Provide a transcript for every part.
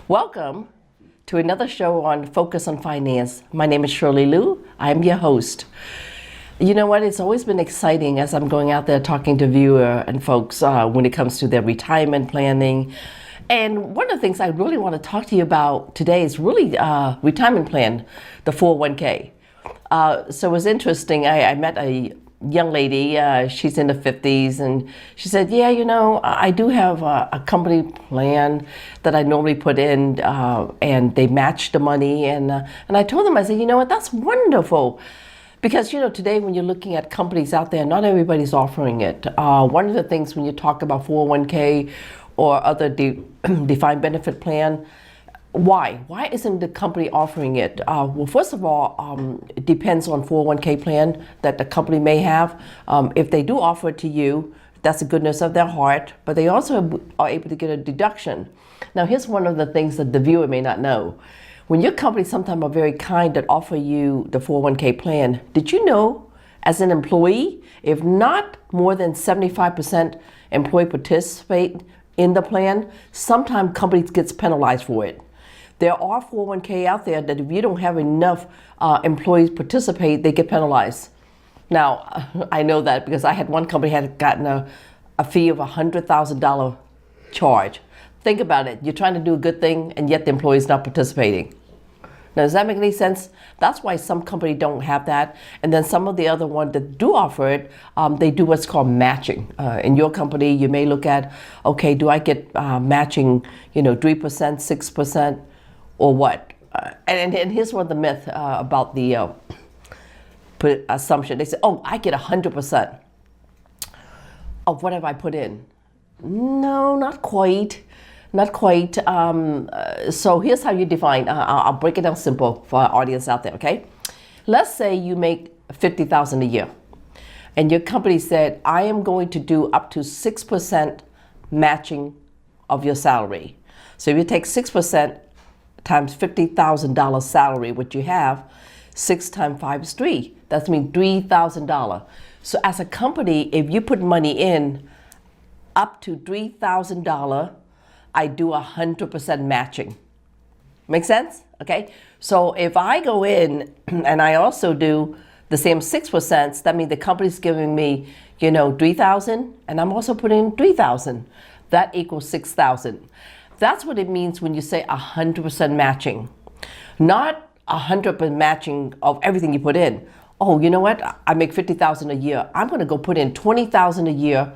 Welcome to another show on Focus on Finance. My name is Shirley Luu. I'm your host. You know what? It's always been exciting as I'm going out there talking to viewers and folks when it comes to their retirement planning. And one of the things I really want to talk to you about today is really retirement plan, the 401k. So it was interesting. I met a young lady, she's in the 50s, and she said, yeah, you know, I do have a company plan that I normally put in, and they match the money. And I told them, I said, you know what, that's wonderful. Because, you know, today when you're looking at companies out there, not everybody's offering it. One of the things when you talk about 401k or other defined benefit plan, why isn't the company offering it? Well, first of all, it depends on 401k plan that the company may have. If they do offer it to you, that's the goodness of their heart, but they also are able to get a deduction. Now, here's one of the things that the viewer may not know. When your company sometimes are very kind that offer you the 401k plan, did you know as an employee, if not more than 75% employee participate in the plan, sometimes companies gets penalized for it. There are 401k out there that if you don't have enough employees participate, they get penalized. Now, I know that because I had one company had gotten a fee of $100,000 charge. Think about it. You're trying to do a good thing and yet the employee is not participating. Now, does that make any sense? That's why some companies don't have that. And then some of the other ones that do offer it, they do what's called matching. In your company, you may look at, okay, do I get matching, 3%, 6%? Or what? And here's one of the myths about the assumption. They say, oh, I get 100% of whatever I put in. No, not quite. Not quite. So here's how you define. I'll break it down simple for our audience out there, okay? Let's say you make $50,000 a year. And your company said, I am going to do up to 6% matching of your salary. So if you take 6%, times $50,000 salary, what you have, 6 times 5 is 3. That means $3,000. So as a company, if you put money in up to $3,000, I do 100% matching. Make sense? Okay. So if I go in and I also do the same 6%, that means the company's giving me, 3,000, and I'm also putting in 3,000. That equals 6,000. That's what it means when you say 100% matching. Not 100% matching of everything you put in. Oh, you know what? I make $50,000 a year. I'm going to go put in $20,000 a year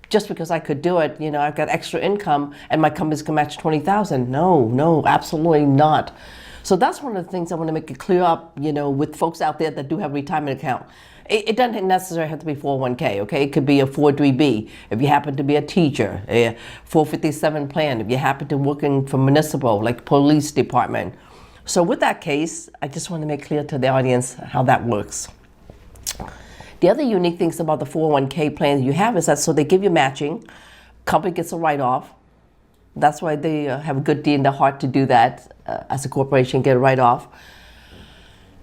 just because I could do it. I've got extra income and my company's going to match $20,000. No, absolutely not. So that's one of the things I want to make it clear up, with folks out there that do have a retirement account. It doesn't necessarily have to be 401k, okay? It could be a 403b if you happen to be a teacher, a 457 plan if you happen to working for municipal, like police department. So with that case, I just want to make clear to the audience how that works. The other unique things about the 401k plan you have is that so they give you matching, company gets a write-off. That's why they have a good deal in their heart to do that as a corporation, get a write-off.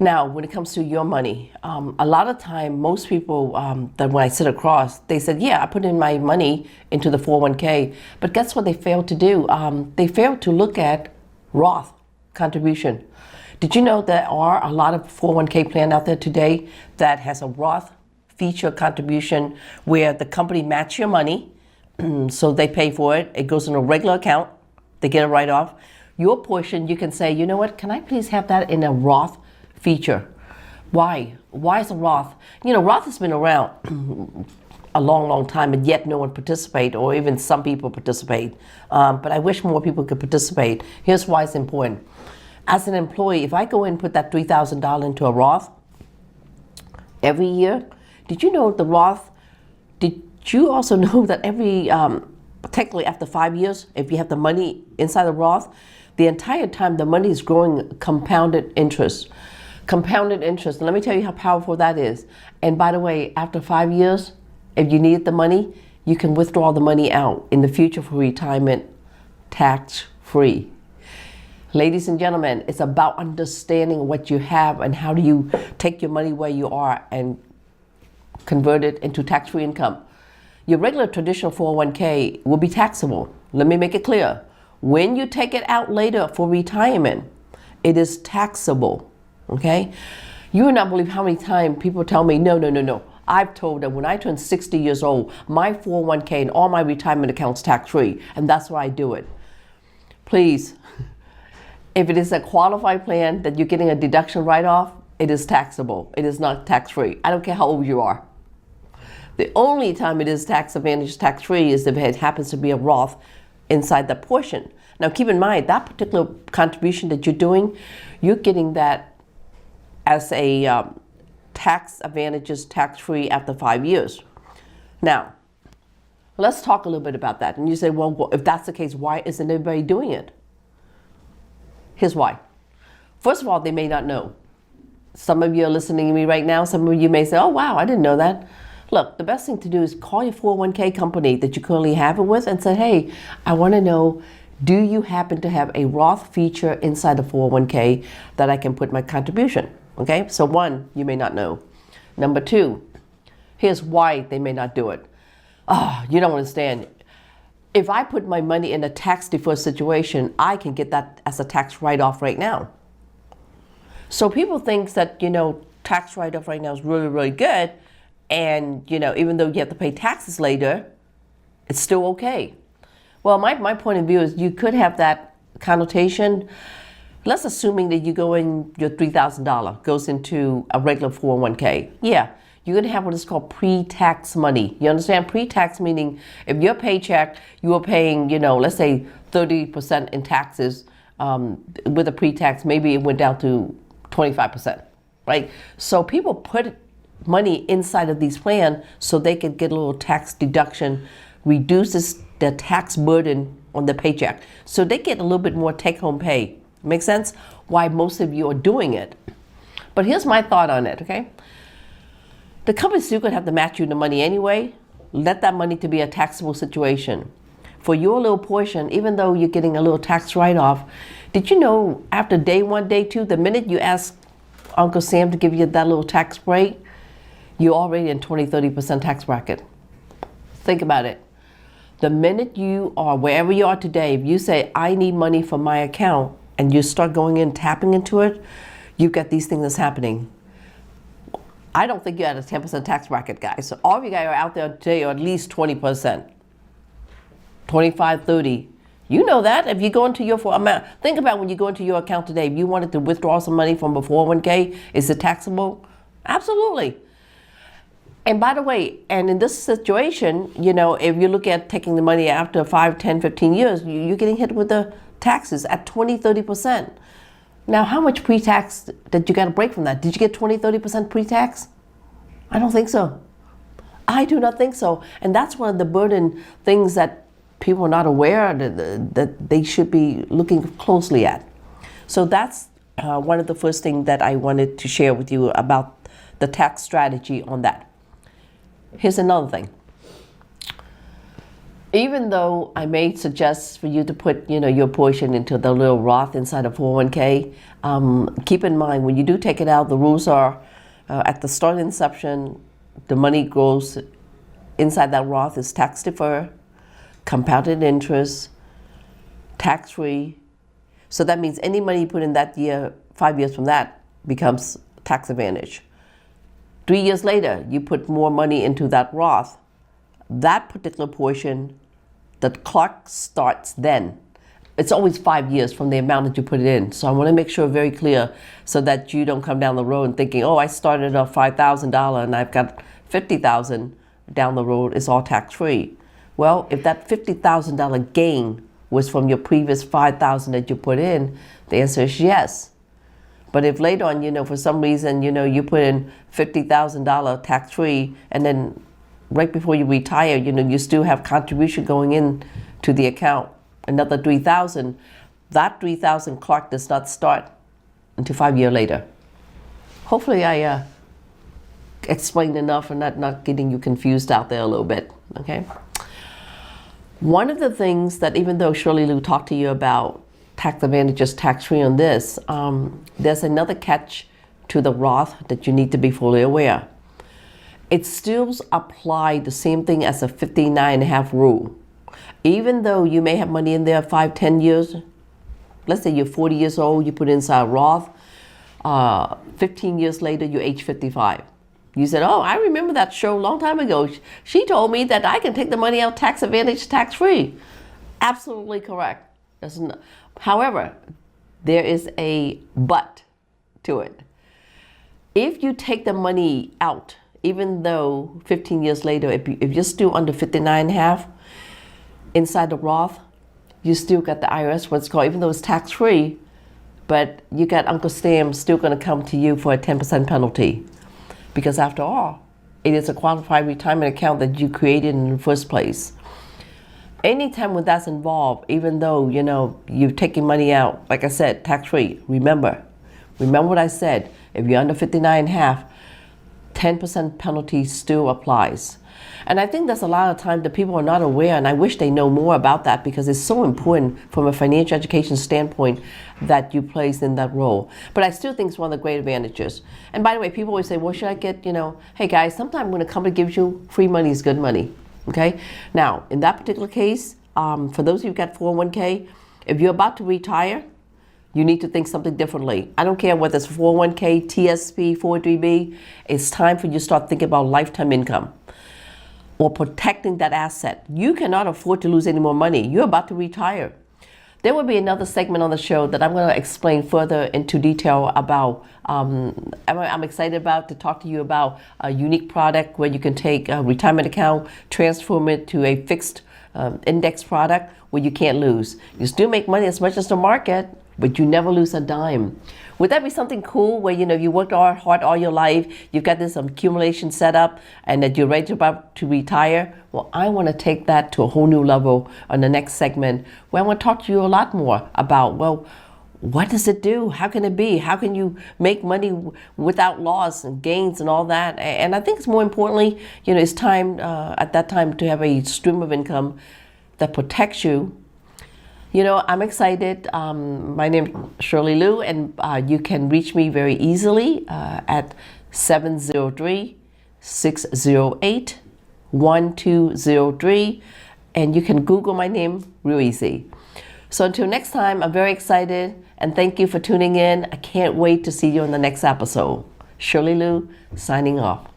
Now, when it comes to your money, a lot of time, most people that when I sit across, they said, yeah, I put in my money into the 401k. But guess what they failed to do? They failed to look at Roth contribution. Did you know there are a lot of 401k plan out there today that has a Roth feature contribution where the company match your money, so they pay for it. It goes in a regular account. They get a write-off. Your portion, you can say, you know what, can I please have that in a Roth feature? Why? Why is a Roth? Roth has been around a long time, and yet no one participate, or even some people participate. But I wish more people could participate. Here's why it's important. As an employee, if I go in and put that $3,000 into a Roth every year, did you know the Roth? Did you also know that every technically after 5 years, if you have the money inside the Roth, the entire time the money is growing compounded interest. Compounded interest. Let me tell you how powerful that is. And by the way, after 5 years, if you need the money, you can withdraw the money out in the future for retirement tax-free. Ladies and gentlemen, it's about understanding what you have and how do you take your money where you are and convert it into tax-free income. Your regular traditional 401k will be taxable. Let me make it clear. When you take it out later for retirement, it is taxable, okay? You would not believe how many times people tell me, no. I've told them when I turn 60 years old, my 401k and all my retirement accounts tax-free, and that's why I do it. Please, if it is a qualified plan that you're getting a deduction write-off, it is taxable. It is not tax-free. I don't care how old you are. The only time it is tax advantage, tax-free is if it happens to be a Roth inside that portion. Now keep in mind, that particular contribution that you're doing, you're getting that as a tax advantages, tax-free after 5 years. Now, let's talk a little bit about that. And you say, well, if that's the case, why isn't everybody doing it? Here's why. First of all, they may not know. Some of you are listening to me right now. Some of you may say, oh, wow, I didn't know that. Look, the best thing to do is call your 401k company that you currently have it with and say, hey, I want to know, do you happen to have a Roth feature inside the 401k that I can put my contribution? Okay, so one, you may not know. Number two, here's why they may not do it. Oh, you don't understand. If I put my money in a tax deferred situation, I can get that as a tax write-off right now. So people think that, tax write-off right now is really, really good. And, even though you have to pay taxes later, it's still okay. Well, my point of view is you could have that connotation. Let's assuming that you go in, your $3,000 goes into a regular 401k. Yeah, you're going to have what is called pre-tax money. You understand? Pre-tax meaning if your paycheck, you were paying, let's say 30% in taxes with a pre-tax, maybe it went down to 25%, right? So people put money inside of these plans so they could get a little tax deduction, reduces the tax burden on the paycheck. So they get a little bit more take-home pay. Make sense? Why most of you are doing it. But here's my thought on it, okay? The company's still going to have to match you the money anyway. Let that money to be a taxable situation. For your little portion, even though you're getting a little tax write-off, did you know after day one, day two, the minute you ask Uncle Sam to give you that little tax break, you're already in 20-30% tax bracket. Think about it. The minute you are wherever you are today, if you say, I need money for my account, and you start going in, tapping into it, you've got these things that's happening. I don't think you're at a 10% tax bracket, guys. So all of you guys are out there today are at least 20%, 25, 30. You know that if you go into your amount. Think about when you go into your account today, if you wanted to withdraw some money from a 401k, is it taxable? Absolutely. And by the way, and in this situation, if you look at taking the money after 5, 10, 15 years, you're getting hit with the taxes at 20-30%. Now, how much pre-tax did you got to break from that? Did you get 20-30% pre-tax? I don't think so. I do not think so. And that's one of the burden things that people are not aware that they should be looking closely at. So that's one of the first things that I wanted to share with you about the tax strategy on that. Here's another thing. Even though I may suggest for you to put, your portion into the little Roth inside a 401k, keep in mind when you do take it out, the rules are at the start of inception, the money grows inside that Roth is tax deferred, compounded interest, tax-free. So that means any money you put in that year, 5 years from that, becomes tax advantage. 3 years later, you put more money into that Roth. That particular portion, the clock starts then. It's always 5 years from the amount that you put it in. So I want to make sure very clear so that you don't come down the road thinking, oh, I started off $5,000 and I've got $50,000 down the road. It's all tax-free. Well, if that $50,000 gain was from your previous $5,000 that you put in, the answer is yes. But if later on, for some reason, you put in $50,000 tax-free and then right before you retire, you still have contribution going in to the account, another $3,000. That $3,000 clock does not start until 5 years later. Hopefully I explained enough and not getting you confused out there a little bit, okay? One of the things that even though Shirley Luu talked to you about tax advantages, tax-free on this, there's another catch to the Roth that you need to be fully aware. It still applies the same thing as a 59.5 rule. Even though you may have money in there 5, 10 years, let's say you're 40 years old, you put inside Roth, 15 years later, you're age 55. You said, oh, I remember that show a long time ago. She told me that I can take the money out tax advantage, tax free. Absolutely correct. However, there is a but to it. If you take the money out, even though 15 years later, if you're still under 59.5 inside the Roth, you still got the IRS, what's called, even though it's tax free, but you got Uncle Sam still going to come to you for a 10% penalty. Because after all, it is a qualified retirement account that you created in the first place. Anytime when that's involved, even though, you're taking money out, like I said, tax-free, remember what I said. If you're under 59.5, 10% penalty still applies. And I think that's a lot of time that people are not aware, and I wish they know more about that because it's so important from a financial education standpoint that you place in that role. But I still think it's one of the great advantages. And by the way, people always say, well, should I get, hey guys, sometimes when a company gives you free money is good money, okay? Now, in that particular case, for those of you who got 401k, if you're about to retire, you need to think something differently. I don't care whether it's 401k, TSP, 403b, it's time for you to start thinking about lifetime income or protecting that asset. You cannot afford to lose any more money. You're about to retire. There will be another segment on the show that I'm going to explain further into detail about. I'm excited about to talk to you about a unique product where you can take a retirement account, transform it to a fixed index product where you can't lose. You still make money as much as the market, but you never lose a dime. Would that be something cool where you worked hard all your life, you've got this accumulation set up, and that you're ready about to retire? Well, I want to take that to a whole new level on the next segment, where I want to talk to you a lot more about, well, what does it do? How can it be? How can you make money without loss and gains and all that? And I think it's more importantly, it's time at that time to have a stream of income that protects you. I'm excited. My name is Shirley Luu, and you can reach me very easily at 703-608-1203, and you can Google my name real easy. So until next time, I'm very excited, and thank you for tuning in. I can't wait to see you in the next episode. Shirley Luu, signing off.